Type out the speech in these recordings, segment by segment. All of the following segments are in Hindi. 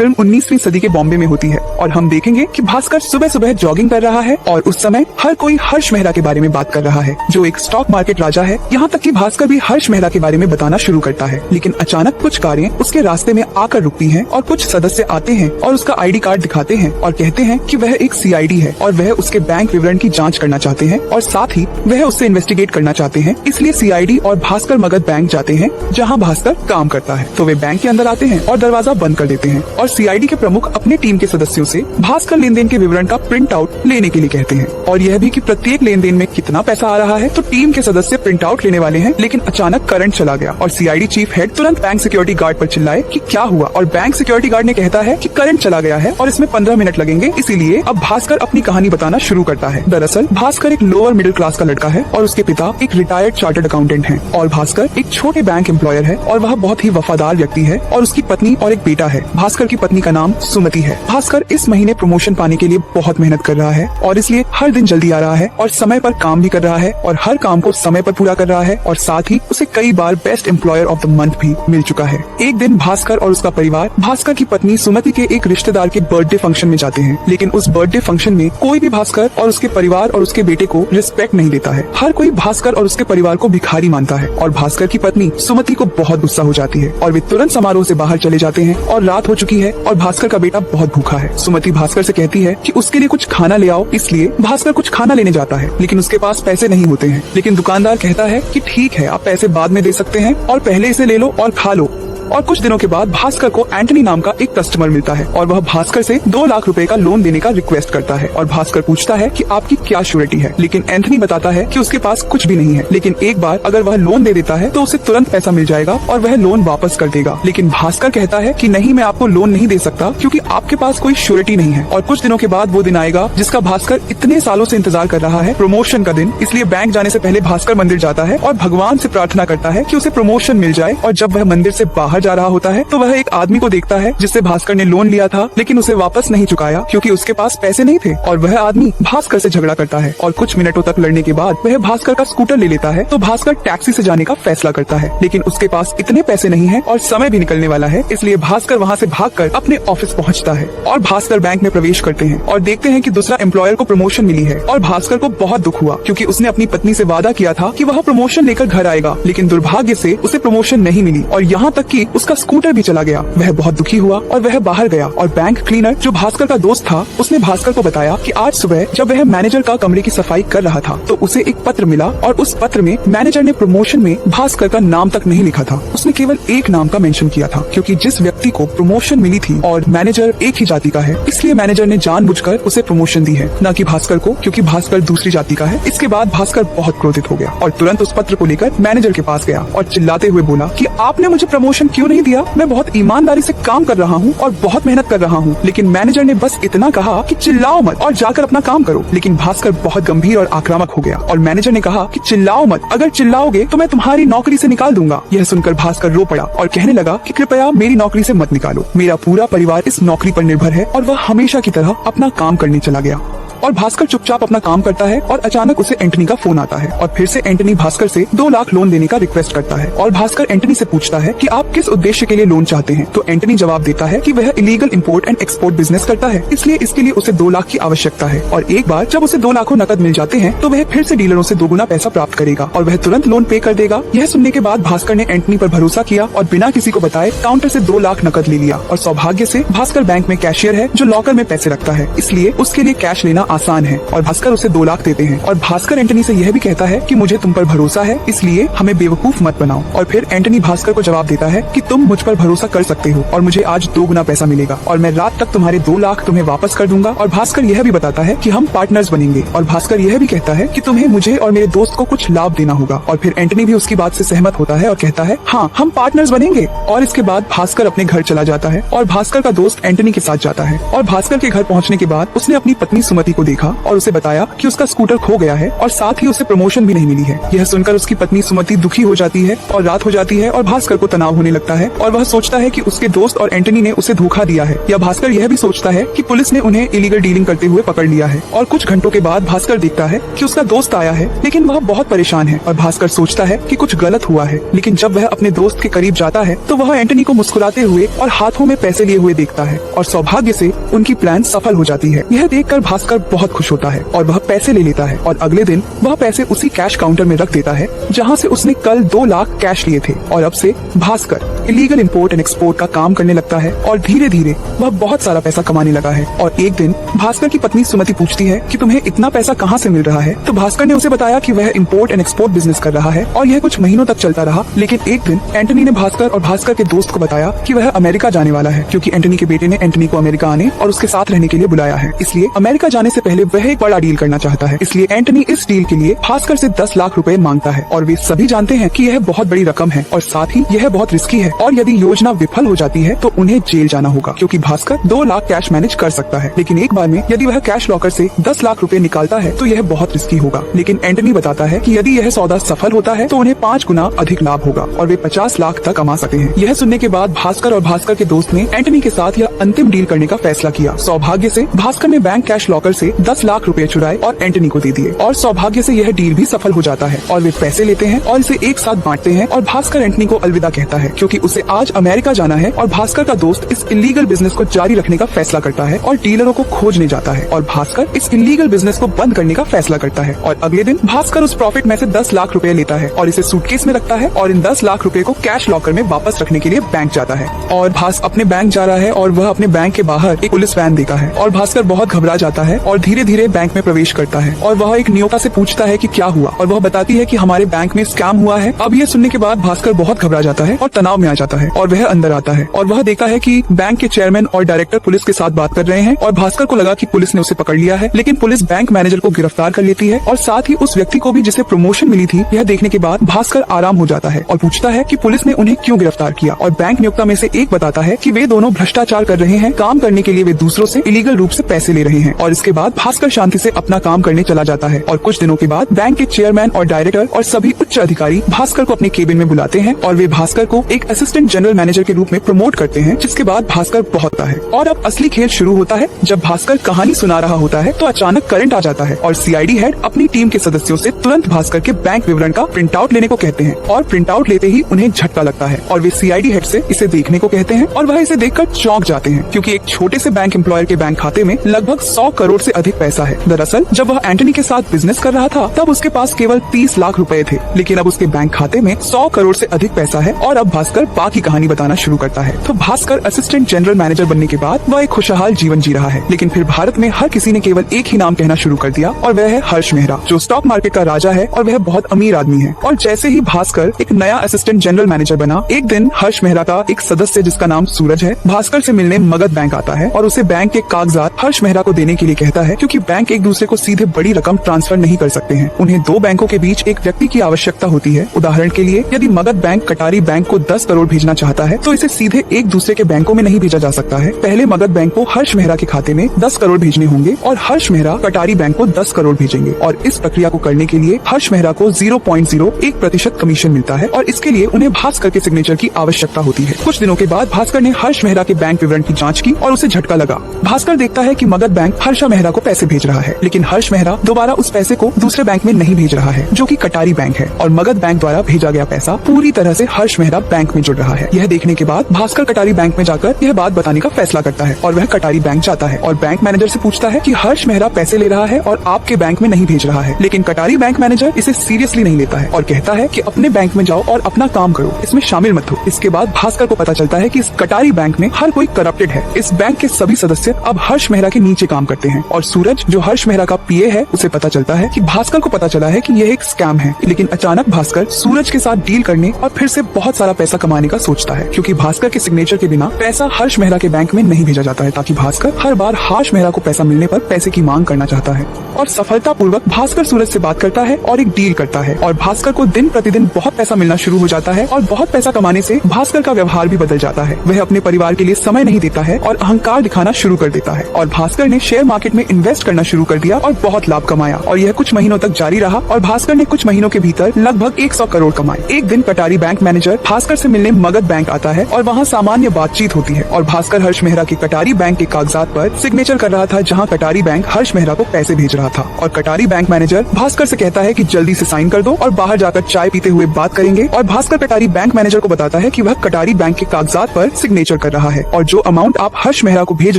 फिल्म 19वीं सदी के बॉम्बे में होती है और हम देखेंगे कि भास्कर सुबह सुबह जॉगिंग कर रहा है और उस समय हर कोई हर्ष मेहरा के बारे में बात कर रहा है, जो एक स्टॉक मार्केट राजा है। यहाँ तक कि भास्कर भी हर्ष मेहरा के बारे में बताना शुरू करता है, लेकिन अचानक कुछ कारें उसके रास्ते में आकर रुकती हैं और कुछ सदस्य आते हैं और उसका ID कार्ड दिखाते हैं और कहते हैं कि वह एक CID है और वह उसके बैंक विवरण की जाँच करना चाहते हैं और साथ ही वह उससे इन्वेस्टिगेट करना चाहते हैं। इसलिए CID और भास्कर मगध बैंक जाते हैं जहाँ भास्कर काम करता है। तो वे बैंक के अंदर आते हैं और दरवाजा बंद कर देते हैं और CID के प्रमुख अपने टीम के सदस्यों से भास्कर लेन देन के विवरण का प्रिंट आउट लेने के लिए कहते हैं और यह भी कि प्रत्येक लेन देन में कितना पैसा आ रहा है। तो टीम के सदस्य प्रिंट आउट लेने वाले हैं, लेकिन अचानक करंट चला गया और CID चीफ हेड तुरंत बैंक सिक्योरिटी गार्ड पर चिल्लाए कि क्या हुआ, और बैंक सिक्योरिटी गार्ड ने कहता है कि करंट चला गया है और इसमें 15 मिनट लगेंगे। इसीलिए अब भास्कर अपनी कहानी बताना शुरू करता है। दरअसल भास्कर एक लोअर मिडिल क्लास का लड़का है और उसके पिता एक रिटायर्ड चार्टर्ड अकाउंटेंट हैं और भास्कर एक छोटे बैंक एम्प्लॉयर है और वह बहुत ही वफादार व्यक्ति है और उसकी पत्नी और एक बेटा है। भास्कर की पत्नी का नाम सुमति है। भास्कर इस महीने प्रमोशन पाने के लिए बहुत मेहनत कर रहा है और इसलिए हर दिन जल्दी आ रहा है और समय पर काम भी कर रहा है और हर काम को समय पर पूरा कर रहा है और साथ ही उसे कई बार best employer of the month भी मिल चुका है। एक दिन भास्कर और उसका परिवार भास्कर की पत्नी सुमति के एक रिश्तेदार के बर्थडे फंक्शन में जाते हैं, लेकिन उस बर्थडे फंक्शन में कोई भी भास्कर और उसके परिवार और उसके बेटे को रिस्पेक्ट नहीं देता है। हर कोई भास्कर और उसके परिवार को भिखारी मानता है और भास्कर की पत्नी सुमति को बहुत गुस्सा हो जाती है और वे तुरंत समारोह से बाहर चले जाते हैं और रात हो चुकी है और भास्कर का बेटा बहुत भूखा है। सुमति भास्कर से कहती है कि उसके लिए कुछ खाना ले आओ, इसलिए भास्कर कुछ खाना लेने जाता है, लेकिन उसके पास पैसे नहीं होते हैं। लेकिन दुकानदार कहता है कि ठीक है, आप पैसे बाद में दे सकते हैं और पहले इसे ले लो और खा लो। और कुछ दिनों के बाद भास्कर को एंटनी नाम का एक कस्टमर मिलता है और वह भास्कर से 2 लाख रुपए का लोन देने का रिक्वेस्ट करता है और भास्कर पूछता है कि आपकी क्या श्योरिटी है, लेकिन एंथनी बताता है कि उसके पास कुछ भी नहीं है, लेकिन एक बार अगर वह लोन दे देता है तो उसे तुरंत पैसा मिल जाएगा और वह लोन वापस कर देगा। लेकिन भास्कर कहता है कि नहीं, मैं आपको लोन नहीं दे सकता क्योंकि आपके पास कोई श्योरिटी नहीं है। और कुछ दिनों के बाद वो दिन आएगा जिसका भास्कर इतने सालों से इंतजार कर रहा है, प्रमोशन का दिन। इसलिए बैंक जाने से पहले भास्कर मंदिर जाता है और भगवान से प्रार्थना करता है कि उसे प्रमोशन मिल जाए। और जब वह मंदिर से बाहर जा रहा होता है तो वह एक आदमी को देखता है जिससे भास्कर ने लोन लिया था, लेकिन उसे वापस नहीं चुकाया क्योंकि उसके पास पैसे नहीं थे। और वह आदमी भास्कर से झगड़ा करता है और कुछ मिनटों तक लड़ने के बाद वह भास्कर का स्कूटर ले लेता है। तो भास्कर टैक्सी से जाने का फैसला करता है, लेकिन उसके पास इतने पैसे नहीं है और समय भी निकलने वाला है, इसलिए भास्कर वहाँ से भागकर अपने ऑफिस पहुँचता है। और भास्कर बैंक में प्रवेश करते हैं और देखते हैं कि दूसरा एम्प्लॉयर को प्रमोशन मिली है और भास्कर को बहुत दुख हुआ क्योंकि उसने अपनी पत्नी से वादा किया था कि वह प्रमोशन लेकर घर आएगा, लेकिन दुर्भाग्य से उसे प्रमोशन नहीं मिली और यहाँ तक कि उसका स्कूटर भी चला गया। वह बहुत दुखी हुआ और वह बाहर गया और बैंक क्लीनर जो भास्कर का दोस्त था उसने भास्कर को बताया कि आज सुबह जब वह मैनेजर का कमरे की सफाई कर रहा था तो उसे एक पत्र मिला और उस पत्र में मैनेजर ने प्रमोशन में भास्कर का नाम तक नहीं लिखा था। उसने केवल एक नाम का मेंशन किया था क्योंकि जिस व्यक्ति को प्रमोशन मिली थी और मैनेजर एक ही जाति का है, इसलिए मैनेजर ने जानबूझकर उसे प्रमोशन दी है, न कि भास्कर को, क्योंकि भास्कर दूसरी जाति का है। इसके बाद भास्कर बहुत क्रोधित हो गया और तुरंत उस पत्र को लेकर मैनेजर के पास गया और चिल्लाते हुए बोला कि आपने मुझे प्रमोशन क्यों नहीं दिया? मैं बहुत ईमानदारी से काम कर रहा हूँ और बहुत मेहनत कर रहा हूँ, लेकिन मैनेजर ने बस इतना कहा कि चिल्लाओ मत और जाकर अपना काम करो। लेकिन भास्कर बहुत गंभीर और आक्रामक हो गया और मैनेजर ने कहा कि चिल्लाओ मत, अगर चिल्लाओगे तो मैं तुम्हारी नौकरी से निकाल दूंगा। यह सुनकर भास्कर रो पड़ा और कहने लगा कि कृपया मेरी नौकरी से मत निकालो, मेरा पूरा परिवार इस नौकरी पर निर्भर है। और वह हमेशा की तरह अपना काम करने चला गया और भास्कर चुपचाप अपना काम करता है और अचानक उसे एंटनी का फोन आता है और फिर से एंटनी भास्कर से 2 लाख लोन देने का रिक्वेस्ट करता है और भास्कर एंटनी से पूछता है कि आप किस उद्देश्य के लिए लोन चाहते हैं। तो एंटनी जवाब देता है कि वह illegal import and export business करता है, इसलिए इसके लिए उसे 2 लाख की आवश्यकता है और एक बार जब उसे 2 लाखों नकद मिल जाते हैं तो वह फिर से डीलरों से 2 गुना पैसा प्राप्त करेगा और वह तुरंत लोन पे कर देगा। यह सुनने के बाद भास्कर ने एंटनी पर भरोसा किया और बिना किसी को बताए काउंटर से 2 लाख नकद ले लिया। और सौभाग्य से भास्कर बैंक में कैशियर है जो लॉकर में पैसे रखता है, इसलिए उसके लिए कैश लेना आसान है और भास्कर उसे 2 लाख देते हैं। और भास्कर एंटनी से यह भी कहता है कि मुझे तुम पर भरोसा है, इसलिए हमें बेवकूफ मत बनाओ। और फिर एंटनी भास्कर को जवाब देता है कि तुम मुझ पर भरोसा कर सकते हो और मुझे आज 2 गुना पैसा मिलेगा और मैं रात तक तुम्हारे 2 लाख तुम्हें वापस कर दूंगा। और भास्कर यह भी बताता है कि हम पार्टनर्स बनेंगे और भास्कर यह भी कहता है कि तुम्हें मुझे और मेरे दोस्त को कुछ लाभ देना होगा। और फिर एंटनी भी उसकी बात से सहमत होता है और कहता है हाँ, हम पार्टनर्स बनेंगे। और इसके बाद भास्कर अपने घर चला जाता है और भास्कर का दोस्त एंटनी के साथ जाता है और भास्कर के घर पहुँचने के बाद उसने अपनी पत्नी सुमति को को देखा और उसे बताया कि उसका स्कूटर खो गया है और साथ ही उसे प्रमोशन भी नहीं मिली है। यह सुनकर उसकी पत्नी सुमति दुखी हो जाती है और रात हो जाती है और भास्कर को तनाव होने लगता है और वह सोचता है कि उसके दोस्त और एंटनी ने उसे धोखा दिया है। या भास्कर यह भी सोचता है कि पुलिस ने उन्हें इलीगल डीलिंग करते हुए पकड़ लिया है। और कुछ घंटों के बाद भास्कर देखता है कि उसका दोस्त आया है, लेकिन वह बहुत परेशान है और भास्कर सोचता है कि कुछ गलत हुआ है। लेकिन जब वह अपने दोस्त के करीब जाता है तो वह एंटनी को मुस्कुराते हुए और हाथों में पैसे लिए हुए देखता है और सौभाग्य से उनकी प्लान सफल हो जाती है। यह देखकर भास्कर बहुत खुश होता है और वह पैसे ले लेता है और अगले दिन वह पैसे उसी कैश काउंटर में रख देता है जहाँ से उसने कल 2 लाख कैश लिए थे। और अब से Bhaskar illegal import and export का काम करने लगता है और धीरे धीरे वह बहुत सारा पैसा कमाने लगा है। और एक दिन भास्कर की पत्नी सुमति पूछती है कि तुम्हें इतना पैसा कहाँ से मिल रहा है। तो भास्कर ने उसे बताया कि वह इंपोर्ट एंड एक्सपोर्ट बिजनेस कर रहा है और यह कुछ महीनों तक चलता रहा। लेकिन एक दिन एंटनी ने भास्कर और भास्कर के दोस्त को बताया कि वह अमेरिका जाने वाला है, क्योंकि एंटनी के बेटे ने एंटनी को अमेरिका आने और उसके साथ रहने के लिए बुलाया है। इसलिए अमेरिका जाने से पहले वह एक बड़ा डील करना चाहता है। इसलिए एंटनी इस डील के लिए भास्कर से 10 लाख रुपए मांगता है और वे सभी जानते हैं कि यह बहुत बड़ी रकम है और साथ ही यह बहुत रिस्की है और यदि योजना विफल हो जाती है तो उन्हें जेल जाना होगा, क्योंकि भास्कर 2 लाख कैश मैनेज कर सकता है। लेकिन एक बार में यदि वह कैश लॉकर से 10 लाख रुपए निकालता है तो यह बहुत रिस्की होगा। लेकिन एंटनी बताता है कि यदि यह सौदा सफल होता है तो उन्हें 5 गुना अधिक लाभ होगा और वे 50 लाख तक कमा सकते हैं। यह सुनने के बाद भास्कर और भास्कर के दोस्त ने एंटनी के साथ यह अंतिम डील करने का फैसला किया। सौभाग्य से भास्कर ने बैंक कैश लॉकर से 10 लाख रुपए चुराए और एंटनी को दे दिए और सौभाग्य से यह डील भी सफल हो जाता है और वे पैसे लेते हैं और इसे एक साथ बांटते हैं। और भास्कर एंटनी को अलविदा कहता है क्योंकि उसे आज अमेरिका जाना है और भास्कर का दोस्त इस इलीगल बिजनेस को जारी रखने का फैसला करता है और डीलरों को खोजने जाता है और भास्कर इस इलीगल बिजनेस को बंद करने का फैसला करता है। और अगले दिन भास्कर उस प्रॉफिट में से 10 लाख रुपए लेता है और इसे सूटकेस में रखता है और इन 10 लाख रुपए को कैश लॉकर में वापस रखने के लिए बैंक जाता है। और भास अपने बैंक जा रहा है और वह अपने बैंक के बाहर एक पुलिस वैन देखा है और भास्कर बहुत घबरा जाता है और धीरे धीरे बैंक में प्रवेश करता है और वह एक नियोक्ता से पूछता है कि क्या हुआ और वह बताती है कि हमारे बैंक में स्कैम हुआ है। अब ये सुनने के बाद भास्कर बहुत घबरा जाता है और तनाव में आ जाता है और वह अंदर आता है और वह देखा है कि बैंक के चेयरमैन और डायरेक्टर पुलिस के साथ बात कर रहे हैं और भास्कर को लगा कि पुलिस ने उसे पकड़ लिया है। लेकिन पुलिस बैंक मैनेजर को गिरफ्तार कर लेती है और साथ ही उस व्यक्ति को भी जिसे प्रमोशन मिली थी। यह देखने के बाद भास्कर आराम हो जाता है और पूछता है कि पुलिस ने उन्हें क्यों गिरफ्तार किया और बैंक नियोक्ता में से एक बताता है कि वे दोनों भ्रष्टाचार कर रहे हैं, काम करने के लिए वे दूसरों से इलीगल रूप से पैसे ले रहे हैं। और इसके बाद भास्कर शांति से अपना काम करने चला जाता है और कुछ दिनों के बाद बैंक के चेयरमैन और डायरेक्टर और सभी उच्च अधिकारी भास्कर को अपने केबिन में बुलाते हैं और वे भास्कर को एक असिस्टेंट जनरल मैनेजर के रूप में प्रमोट करते हैं, जिसके बाद भास्कर बहुत है। और अब असली खेल शुरू होता है। जब भास्कर कहानी सुना रहा होता है तो अचानक करंट आ जाता है और सीआईडी हेड अपनी टीम के सदस्यों से तुरंत भास्कर के बैंक विवरण का प्रिंट आउट लेने को कहते हैं और प्रिंट आउट लेते ही उन्हें झटका लगता है और वे सीआईडी हेड से इसे देखने को कहते हैं और वह इसे देखकर चौंक जाते हैं, क्योंकि एक छोटे से बैंक एम्प्लॉयर के बैंक खाते में लगभग 100 करोड़ से अधिक पैसा है। दरअसल जब वह एंटनी के साथ बिजनेस कर रहा था तब उसके पास केवल 30 लाख रुपए थे, लेकिन अब उसके बैंक खाते में 100 करोड़ से अधिक पैसा है। और अब भास्कर बाकी कहानी बताना शुरू करता है। तो भास्कर असिस्टेंट जनरल मैनेजर बनने के बाद वह एक खुशहाल जीवन जी रहा है। लेकिन फिर भारत में हर किसी ने केवल एक ही नाम कहना शुरू कर दिया और वह है हर्ष मेहरा, जो स्टॉक मार्केट का राजा है और वह बहुत अमीर आदमी है। और जैसे ही भास्कर एक नया असिस्टेंट जनरल मैनेजर बना, एक दिन हर्ष मेहरा का एक सदस्य जिसका नाम सूरज है भास्कर से मिलने मगध बैंक आता है और उसे बैंक के कागजात हर्ष मेहरा को देने के लिए कहता है, क्योंकि बैंक एक दूसरे को सीधे बड़ी रकम ट्रांसफर नहीं कर सकते हैं। उन्हें 2 बैंकों के बीच एक व्यक्ति की आवश्यकता होती है। उदाहरण के लिए यदि मगध बैंक कटारी बैंक को 10 करोड़ भेजना चाहता है तो इसे सीधे एक दूसरे के बैंकों में नहीं भेजा जा सकता है। पहले मगध बैंक को हर्ष मेहरा के खाते में 10 करोड़ भेजने होंगे और हर्ष मेहरा कटारी बैंक को 10 करोड़ भेजेंगे और इस प्रक्रिया को करने के लिए हर्ष मेहरा को 0.01% कमीशन मिलता है और इसके लिए उन्हें भास्कर के सिग्नेचर की आवश्यकता होती है। कुछ दिनों के बाद भास्कर ने हर्ष मेहरा के बैंक विवरण की जांच की और उसे झटका लगा। भास्कर देखता है कि मगध बैंक हर्ष मेहरा को पैसे भेज रहा है, लेकिन हर्ष मेहरा दोबारा उस पैसे को दूसरे बैंक में नहीं भेज रहा है जो कि कटारी बैंक है और मगध बैंक द्वारा भेजा गया पैसा पूरी तरह से हर्ष मेहरा बैंक में जुड़ रहा है। यह देखने के बाद भास्कर कटारी बैंक में जाकर यह बात बताने का फैसला करता है और वह कटारी बैंक जाता है और बैंक मैनेजर से पूछता है कि हर्ष मेहरा पैसे ले रहा है और आपके बैंक में नहीं भेज रहा है। लेकिन कटारी बैंक मैनेजर इसे सीरियसली नहीं लेता है और कहता है कि अपने बैंक में जाओ और अपना काम करो, इसमें शामिल मत हो। इसके बाद भास्कर को पता चलता है कि इस कटारी बैंक में हर कोई करप्टेड है। इस बैंक के सभी सदस्य अब हर्ष मेहरा के नीचे काम करते हैं और सूरज जो हर्ष मेहरा का पीए है उसे पता चलता है कि भास्कर को पता चला है कि यह एक स्कैम है। लेकिन अचानक भास्कर सूरज के साथ डील करने और फिर से बहुत सारा पैसा कमाने का सोचता है, क्योंकि भास्कर के सिग्नेचर के बिना पैसा हर्ष मेहरा के बैंक में नहीं भेजा जाता है, ताकि भास्कर हर बार हर्ष मेहरा को पैसा मिलने पर पैसे की मांग करना चाहता है। और सफलतापूर्वक भास्कर सूरज से बात करता है और एक डील करता है और भास्कर को दिन प्रतिदिन बहुत पैसा मिलना शुरू हो जाता है और बहुत पैसा कमाने से भास्कर का व्यवहार भी बदल जाता है। वह अपने परिवार के लिए समय नहीं देता है और अहंकार दिखाना शुरू कर देता है और भास्कर ने शेयर मार्केट में इन्वेस्ट करना शुरू कर दिया और बहुत लाभ कमाया और यह कुछ महीनों तक जारी रहा और भास्कर ने कुछ महीनों के भीतर लगभग 100 करोड़ कमाए। एक दिन कटारी बैंक मैनेजर भास्कर से मिलने मगध बैंक आता है और वहाँ सामान्य बातचीत होती है और भास्कर हर्ष मेहरा के कटारी बैंक के कागजात पर सिग्नेचर कर रहा था, जहाँ कटारी बैंक हर्ष मेहरा को पैसे भेज रहा था। और कटारी बैंक मैनेजर भास्कर से कहता है कि जल्दी से साइन कर दो और बाहर जाकर चाय पीते हुए बात करेंगे। और भास्कर कटारी बैंक मैनेजर को बताता है कि वह कटारी बैंक के कागजात पर सिग्नेचर कर रहा है और जो अमाउंट आप हर्ष मेहरा को भेज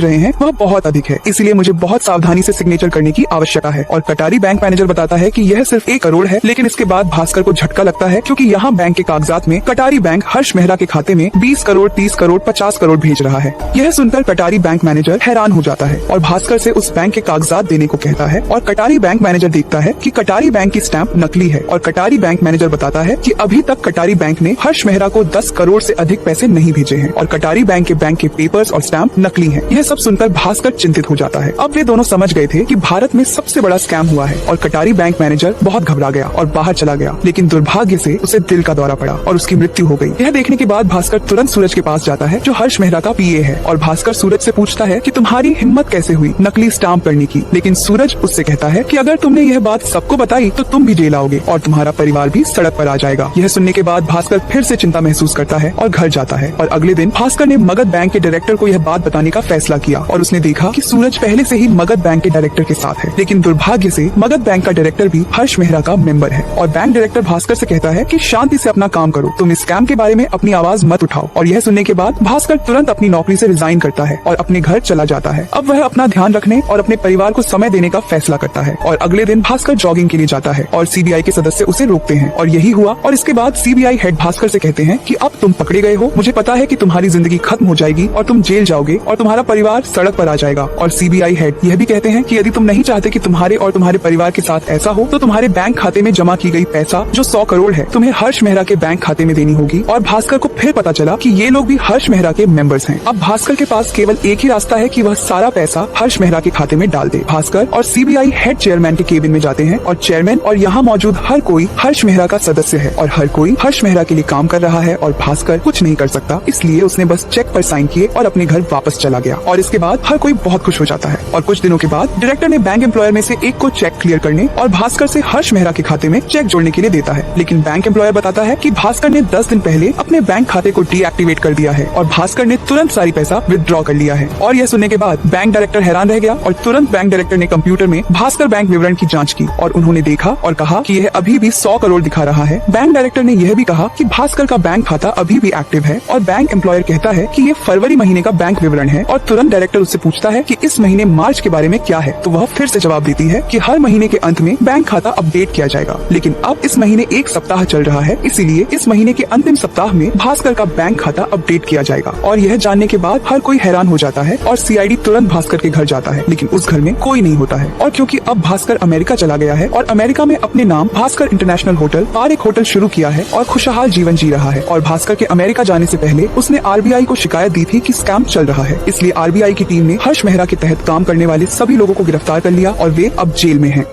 रहे हैं वह बहुत अधिक है, इसलिए मुझे बहुत सावधानी से सिग्नेचर करने की आवश्यकता है। और कटारी बैंक मैनेजर बताता है कि यह सिर्फ 1 करोड़ है, लेकिन इसके बाद भास्कर को झटका लगता है क्योंकि यहाँ बैंक के कागजात में कटारी बैंक हर्ष मेहरा के खाते में 20 करोड़ 30 करोड़ 50 करोड़ भेज रहा है। यह सुनकर कटारी बैंक मैनेजर हैरान हो जाता है और भास्कर से उस बैंक के कागजात देने को कहता है। और कटारी बैंक मैनेजर देखता है कि कटारी बैंक की स्टैंप नकली है और कटारी बैंक मैनेजर बताता है कि अभी तक कटारी बैंक ने हर्ष मेहरा को 10 करोड़ से अधिक पैसे नहीं भेजे हैं और कटारी बैंक के पेपर्स और स्टैंप नकली हैं। यह सब सुनकर भास्कर चिंतित हो जाता है। अब वे दोनों समझ गए थे कि भारत में सबसे बड़ा स्कैम हुआ है और कटारी बैंक मैनेजर बहुत घबरा गया और बाहर चला गया, लेकिन दुर्भाग्य से उसे दिल का दौरा पड़ा और उसकी मृत्यु हो गई। यह देखने के बाद भास्कर तुरंत सूरज के पास जाता है जो हर्ष मेहरा का पीए है और भास्कर सूरज से पूछता है कि तुम्हारी हिम्मत कैसे हुई नकली स्टाम्प करने की, लेकिन सूरज उससे कहता है कि अगर तुमने यह बात सबको बताई तो तुम भी जेल आओगे और तुम्हारा परिवार भी सड़क पर आ जाएगा। यह सुनने के बाद भास्कर फिर से चिंता महसूस करता है और घर जाता है। और अगले दिन भास्कर ने मगध बैंक के डायरेक्टर को यह बात बताने का फैसला किया और उसने देखा कि सूरज पहले से ही मगध बैंक के डायरेक्टर के साथ है, लेकिन दुर्भाग्य से मगध बैंक का डायरेक्टर भी हर्ष मेहरा का मेंबर है। और बैंक डायरेक्टर भास्कर से कहता है कि शांति से अपना काम करो, तुम इस स्कैम के बारे में अपनी आवाज मत उठाओ। और यह सुनने के बाद भास्कर तुरंत अपनी नौकरी से रिजाइन करता है और अपने घर चला जाता है। अब वह अपना ध्यान रखने और अपने परिवार को समय देने का फैसला करता है। और अगले दिन भास्कर जॉगिंग के लिए जाता है और सीबीआई के सदस्य उसे रोकते हैं और यही हुआ। और इसके बाद सीबीआई हेड भास्कर से कहते हैं कि अब तुम पकड़े गए हो, मुझे पता है कि तुम्हारी जिंदगी खत्म हो जाएगी और तुम जेल जाओगे और तुम्हारा परिवार सड़क पर आ जाएगा। और सीबीआई हेड यह भी कहते हैं कि यदि तुम नहीं चाहते कि तुम्हारे और तुम्हारे परिवार के साथ ऐसा हो तो तुम्हारे बैंक खाते में जमा की गई पैसा जो 100 करोड़ है तुम्हें हर्ष मेहरा के बैंक खाते में देनी होगी। और भास्कर को फिर पता चला कि ये लोग भी हर्ष मेहरा के मेंबर्स हैं। अब भास्कर के पास केवल एक ही रास्ता है कि वह सारा पैसा हर्ष मेहरा के खाते में डाल दे। भास्कर और सीबीआई हेड चेयरमैन के केबिन में जाते हैं और चेयरमैन और यहाँ मौजूद हर कोई हर्ष मेहरा का सदस्य है और हर कोई हर्ष मेहरा के लिए काम कर रहा है और भास्कर कुछ नहीं कर सकता, इसलिए उसने बस चेक पर साइन किए और अपने घर वापस चला गया। और इसके बाद हर कोई बहुत खुश हो जाता है। और कुछ दिनों के बाद डायरेक्टर ने बैंक एम्प्लॉयर में से एक को चेक क्लियर करने और भास्कर से हर्ष मेहरा के खाते में चेक जोड़ने के लिए देता है, लेकिन बैंक एम्प्लॉयर बताता है कि भास्कर ने 10 दिन पहले अपने बैंक खाते को डीएक्टिवेट कर दिया है और भास्कर ने तुरंत सारी पैसा विथड्रॉ कर लिया है। और यह सुनने के बाद बैंक डायरेक्टर हैरान रह गया और तुरंत बैंक डायरेक्टर ने कंप्यूटर में भास्कर बैंक विवरण की जाँच की और उन्होंने देखा और कहा कि यह अभी भी 100 करोड़ दिखा रहा है। बैंक डायरेक्टर ने यह भी कहा कि भास्कर का बैंक खाता अभी भी एक्टिव है और बैंक एम्प्लॉयर कहता है कि ये फरवरी महीने का बैंक विवरण है। और तुरंत डायरेक्टर उससे पूछता है कि इस महीने मार्च के बारे में क्या है, तो वह फिर से जवाब देती है कि हर महीने के अंत में बैंक खाता अपडेट किया जाएगा, लेकिन अब इस महीने एक सप्ताह चल रहा है, इसीलिए इस महीने के अंतिम सप्ताह में भास्कर का बैंक खाता अपडेट किया जाएगा। और यह जानने के बाद हर कोई हैरान हो जाता है और सीआईडी तुरंत भास्कर के घर जाता है, लेकिन उस घर में कोई नहीं होता है। और क्योंकि अब भास्कर अमेरिका चला गया है और अमेरिका में अपने नाम भास्कर इंटरनेशनल होटल और एक होटल शुरू किया है और खुशहाल जीवन जी रहा है। और भास्कर के अमेरिका जाने से पहले उसने आरबीआई को शिकायत दी थी कि स्कैम चल रहा है, इसलिए आरबीआई की टीम ने हर्ष मेहरा के तहत काम करने वाले सभी लोगों को गिरफ्तार कर लिया और वे अब जेल में हैं।